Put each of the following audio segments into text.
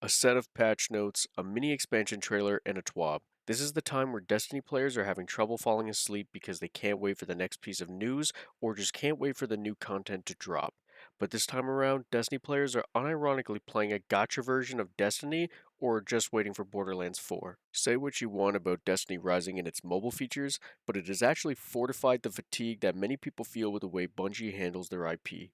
A set of patch notes, a mini expansion trailer, and a TWAB. This is the time where Destiny players are having trouble falling asleep because they can't wait for the next piece of news or just can't wait for the new content to drop. But this time around, Destiny players are unironically playing a gotcha version of Destiny or just waiting for Borderlands 4. Say what you want about Destiny Rising and its mobile features, but it has actually fortified the fatigue that many people feel with the way Bungie handles their IP.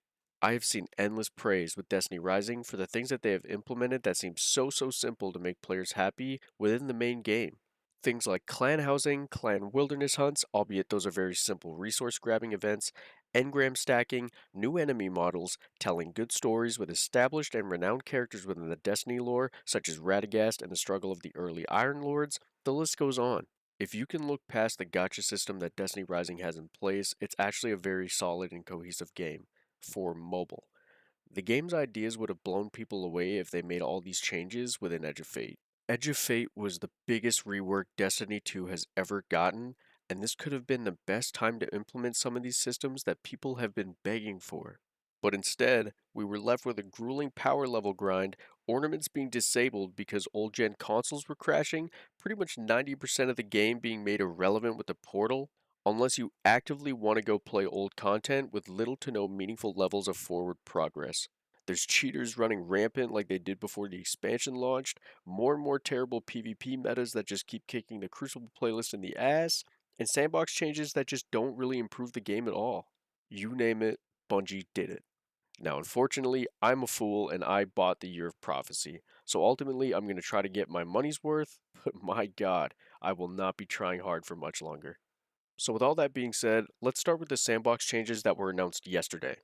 I have seen endless praise with Destiny Rising for the things that they have implemented that seem so simple to make players happy within the main game. Things like clan housing, clan wilderness hunts, albeit those are very simple resource grabbing events, engram stacking, new enemy models, telling good stories with established and renowned characters within the Destiny lore, such as Radagast and the struggle of the early Iron Lords, the list goes on. If you can look past the gotcha system that Destiny Rising has in place, it's actually a very solid and cohesive game for mobile. The game's ideas would have blown people away if they made all these changes within Edge of Fate. Edge of Fate was the biggest rework Destiny 2 has ever gotten, and this could have been the best time to implement some of these systems that people have been begging for. But instead, we were left with a grueling power level grind, ornaments being disabled because old gen consoles were crashing, pretty much 90% of the game being made irrelevant with the portal, unless you actively want to go play old content with little to no meaningful levels of forward progress. There's cheaters running rampant like they did before the expansion launched, more and more terrible PvP metas that just keep kicking the Crucible playlist in the ass, and sandbox changes that just don't really improve the game at all. You name it, Bungie did it. Now, unfortunately, I'm a fool and I bought the Year of Prophecy, so ultimately I'm going to try to get my money's worth, but my god, I will not be trying hard for much longer. So with all that being said, let's start with the sandbox changes that were announced yesterday.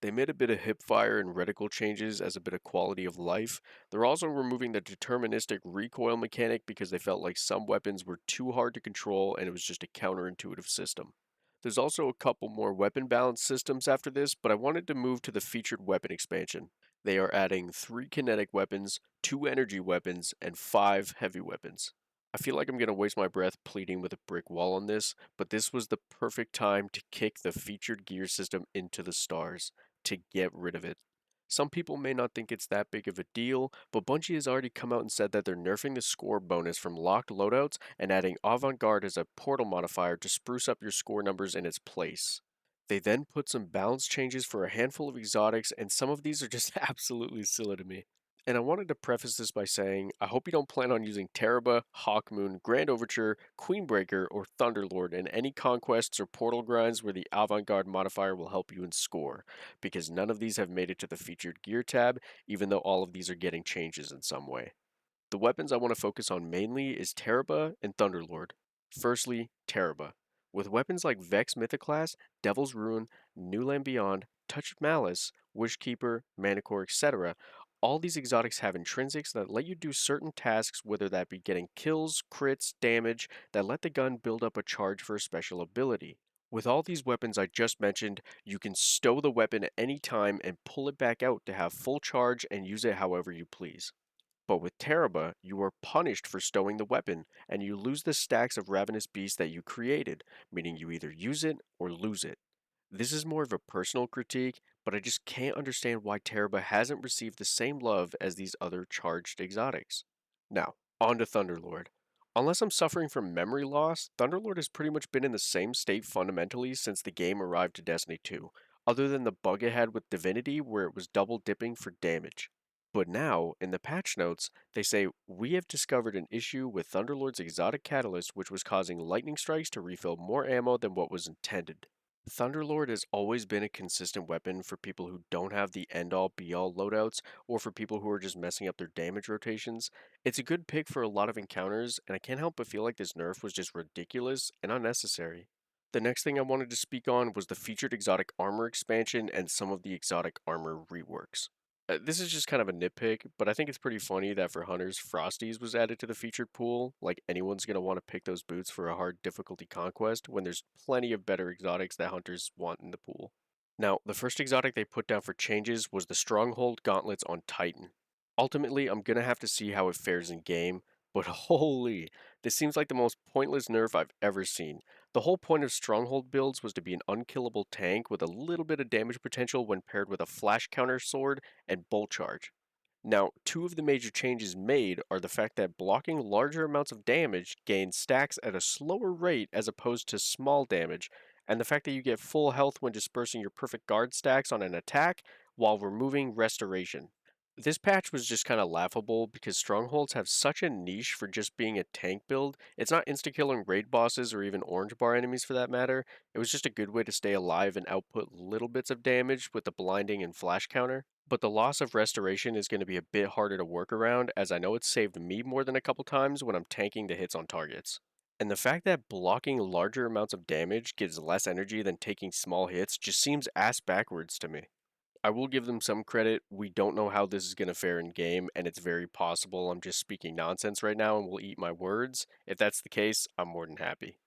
They made a bit of hipfire and reticle changes as a bit of quality of life. They're also removing the deterministic recoil mechanic because they felt like some weapons were too hard to control and it was just a counterintuitive system. There's also a couple more weapon balance systems after this, but I wanted to move to the featured weapon expansion. They are adding 3 kinetic weapons, 2 energy weapons, and 5 heavy weapons. I feel like I'm going to waste my breath pleading with a brick wall on this, but this was the perfect time to kick the featured gear system into the stars, to get rid of it. Some people may not think it's that big of a deal, but Bungie has already come out and said that they're nerfing the score bonus from locked loadouts and adding Avant-Garde as a portal modifier to spruce up your score numbers in its place. They then put some balance changes for a handful of exotics, and some of these are just absolutely silly to me. And I wanted to preface this by saying, I hope you don't plan on using Teraba, Hawkmoon, Grand Overture, Queenbreaker, or Thunderlord in any conquests or portal grinds where the Avant-Garde modifier will help you in score, because none of these have made it to the featured gear tab, even though all of these are getting changes in some way. The weapons I want to focus on mainly is Teraba and Thunderlord. Firstly, Teraba. With weapons like Vex Mythoclast, Devil's Ruin, New Land Beyond, Touch of Malice, Wishkeeper, Manicore, etc., all these exotics have intrinsics that let you do certain tasks, whether that be getting kills, crits, damage, that let the gun build up a charge for a special ability. With all these weapons I just mentioned, you can stow the weapon at any time and pull it back out to have full charge and use it however you please. But with Teraba, you are punished for stowing the weapon, and you lose the stacks of Ravenous Beast that you created, meaning you either use it or lose it. This is more of a personal critique, but I just can't understand why Teraba hasn't received the same love as these other charged exotics. Now, on to Thunderlord. Unless I'm suffering from memory loss, Thunderlord has pretty much been in the same state fundamentally since the game arrived to Destiny 2, other than the bug it had with Divinity where it was double dipping for damage. But now, in the patch notes, they say, we have discovered an issue with Thunderlord's exotic catalyst which was causing lightning strikes to refill more ammo than what was intended. Thunderlord has always been a consistent weapon for people who don't have the end-all be-all loadouts, or for people who are just messing up their damage rotations. It's a good pick for a lot of encounters, and I can't help but feel like this nerf was just ridiculous and unnecessary. The next thing I wanted to speak on was the featured exotic armor expansion and some of the exotic armor reworks. This is just kind of a nitpick, but I think it's pretty funny that for hunters, Frosties was added to the featured pool. Like anyone's going to want to pick those boots for a hard difficulty conquest when there's plenty of better exotics that hunters want in the pool. Now, the first exotic they put down for changes was the Stronghold Gauntlets on Titan. Ultimately, I'm going to have to see how it fares in game, but holy, this seems like the most pointless nerf I've ever seen. The whole point of Stronghold builds was to be an unkillable tank with a little bit of damage potential when paired with a flash counter sword and bolt charge. Now, two of the major changes made are the fact that blocking larger amounts of damage gains stacks at a slower rate as opposed to small damage, and the fact that you get full health when dispersing your perfect guard stacks on an attack while removing restoration. This patch was just kind of laughable because strongholds have such a niche for just being a tank build. It's not insta-killing raid bosses or even orange bar enemies for that matter. It was just a good way to stay alive and output little bits of damage with the blinding and flash counter. But the loss of restoration is going to be a bit harder to work around, as I know it saved me more than a couple times when I'm tanking the hits on targets. And the fact that blocking larger amounts of damage gives less energy than taking small hits just seems ass backwards to me. I will give them some credit. We don't know how this is going to fare in game, and it's very possible I'm just speaking nonsense right now and will eat my words. If that's the case, I'm more than happy.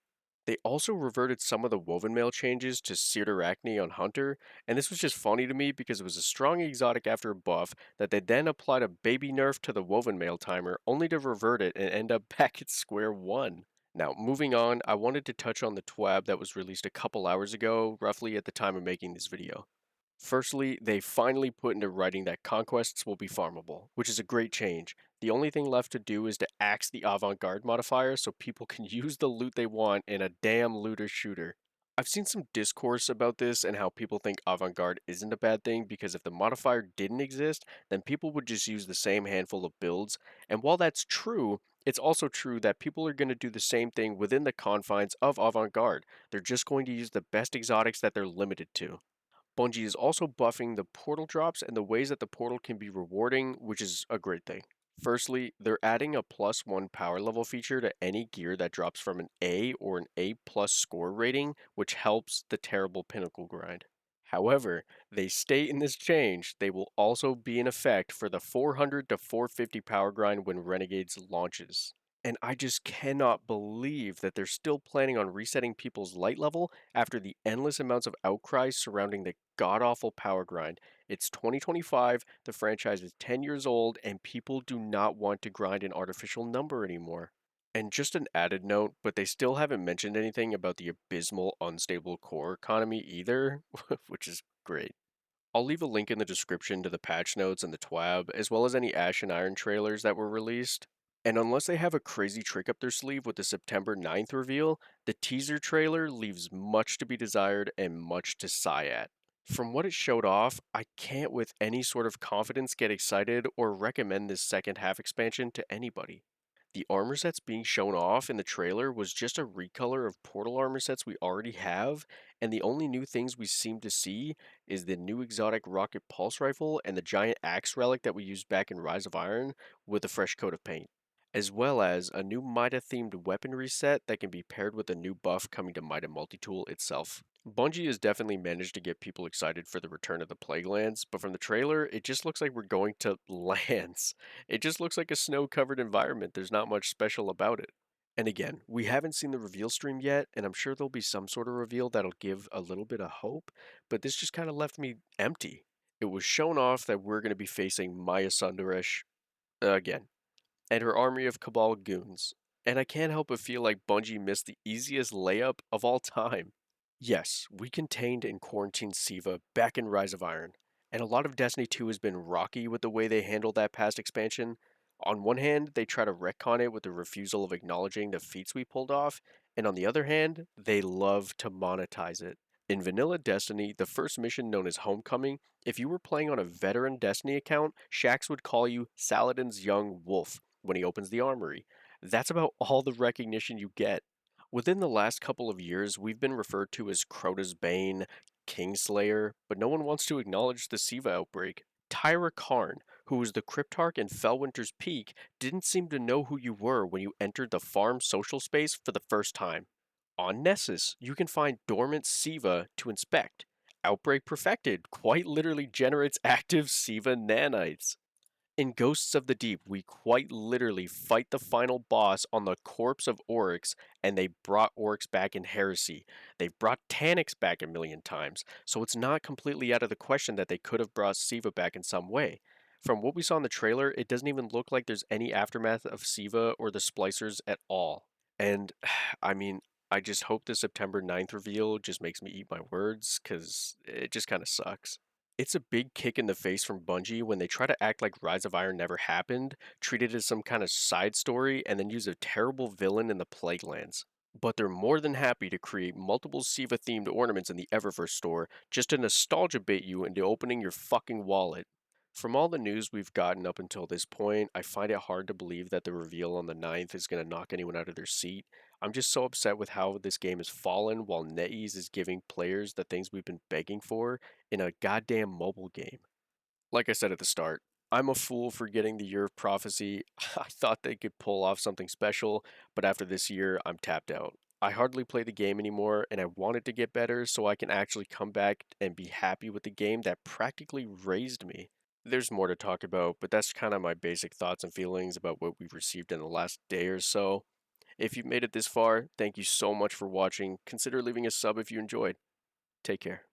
They also reverted some of the woven mail changes to Seared Arachne on Hunter, and this was just funny to me because it was a strong exotic after a buff that they then applied a baby nerf to the woven mail timer only to revert it and end up back at square one. Now, moving on, I wanted to touch on the TWAB that was released a couple hours ago, roughly at the time of making this video. Firstly, they finally put into writing that conquests will be farmable, which is a great change. The only thing left to do is to axe the avant-garde modifier so people can use the loot they want in a damn looter shooter. I've seen some discourse about this and how people think avant-garde isn't a bad thing because if the modifier didn't exist, then people would just use the same handful of builds. And while that's true, it's also true that people are going to do the same thing within the confines of avant-garde. They're just going to use the best exotics that they're limited to. Bungie is also buffing the portal drops and the ways that the portal can be rewarding, which is a great thing. Firstly, they're adding a +1 power level feature to any gear that drops from an A or an A plus score rating, which helps the terrible pinnacle grind. However, they state in this change they will also be in effect for the 400 to 450 power grind when Renegades launches. And I just cannot believe that they're still planning on resetting people's light level after the endless amounts of outcries surrounding the god awful power grind. It's 2025, the franchise is 10 years old, and people do not want to grind an artificial number anymore. And just an added note, but they still haven't mentioned anything about the abysmal unstable core economy either, which is great. I'll leave a link in the description to the patch notes and the TWAB, as well as any Ash and Iron trailers that were released. And unless they have a crazy trick up their sleeve with the September 9th reveal, the teaser trailer leaves much to be desired and much to sigh at. From what it showed off, I can't with any sort of confidence get excited or recommend this second half expansion to anybody. The armor sets being shown off in the trailer was just a recolor of Portal armor sets we already have, and the only new things we seem to see is the new exotic rocket pulse rifle and the giant axe relic that we used back in Rise of Iron with a fresh coat of paint, as well as a new Mida themed weaponry set that can be paired with a new buff coming to Mida Multitool itself. Bungie has definitely managed to get people excited for the return of the Plaguelands, but from the trailer, it just looks like we're going to lands. It just looks like a snow-covered environment. There's not much special about it. And again, we haven't seen the reveal stream yet, and I'm sure there'll be some sort of reveal that'll give a little bit of hope, but this just kind of left me empty. It was shown off that we're going to be facing Maya Sundaresh again, and her army of Cabal goons. And I can't help but feel like Bungie missed the easiest layup of all time. Yes, we contained and quarantined Siva back in Rise of Iron, and a lot of Destiny 2 has been rocky with the way they handled that past expansion. On one hand, they try to retcon it with the refusal of acknowledging the feats we pulled off, and on the other hand, they love to monetize it. In vanilla Destiny, the first mission known as Homecoming, if you were playing on a veteran Destiny account, Shaxx would call you Saladin's young wolf when he opens the armory. That's about all the recognition you get. Within the last couple of years, we've been referred to as Crota's Bane, Kingslayer, but no one wants to acknowledge the Siva outbreak. Tyra Karn, who was the Cryptarch in Fellwinter's Peak, didn't seem to know who you were when you entered the farm social space for the first time. On Nessus, you can find dormant Siva to inspect. Outbreak Perfected quite literally generates active Siva nanites. In Ghosts of the Deep, we quite literally fight the final boss on the corpse of Oryx, and they brought Oryx back in Heresy. They've brought Tanyx back a million times, so it's not completely out of the question that they could have brought Siva back in some way. From what we saw in the trailer, it doesn't even look like there's any aftermath of Siva or the Splicers at all. And, I mean, I just hope the September 9th reveal just makes me eat my words, because it just kind of sucks. It's a big kick in the face from Bungie when they try to act like Rise of Iron never happened, treat it as some kind of side story, and then use a terrible villain in the Plaguelands. But they're more than happy to create multiple Siva themed ornaments in the Eververse store just to nostalgia bait you into opening your fucking wallet. From all the news we've gotten up until this point, I find it hard to believe that the reveal on the 9th is going to knock anyone out of their seat. I'm just so upset with how this game has fallen while NetEase is giving players the things we've been begging for in a goddamn mobile game. Like I said at the start, I'm a fool for getting the Year of Prophecy. I thought they could pull off something special, but after this year, I'm tapped out. I hardly play the game anymore, and I want it to get better so I can actually come back and be happy with the game that practically raised me. There's more to talk about, but that's kind of my basic thoughts and feelings about what we've received in the last day or so. If you've made it this far, thank you so much for watching. Consider leaving a sub if you enjoyed. Take care.